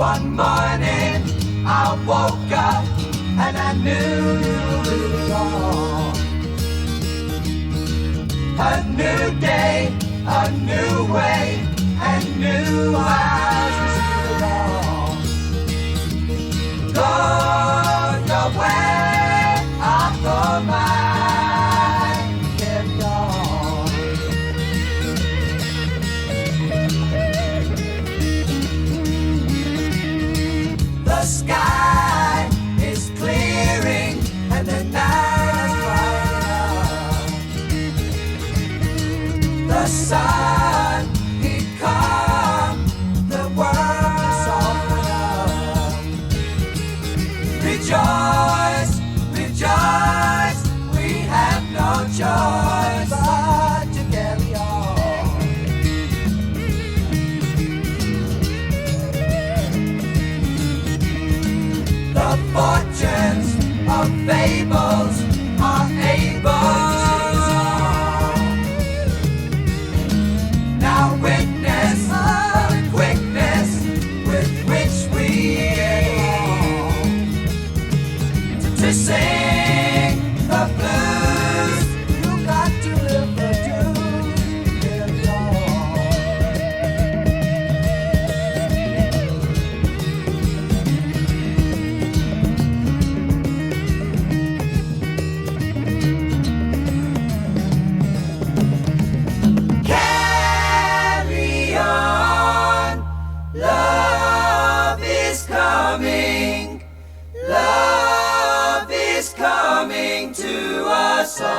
One morning I woke up and I knew it all. A new day, a new way, and new eyes to see it all. Go your way, I'll go mine. Carry on. The sky is clearing and the night is brightening up. The sun, he come, the world is softening up. Rejoice, rejoice, we have no choice but to carry on. The fortunes of fables are able to solve. Now witness the quickness with which we get on to sing the blues. You got to live the dues. Carry on. Carry on. Love is coming. Love is coming to us all.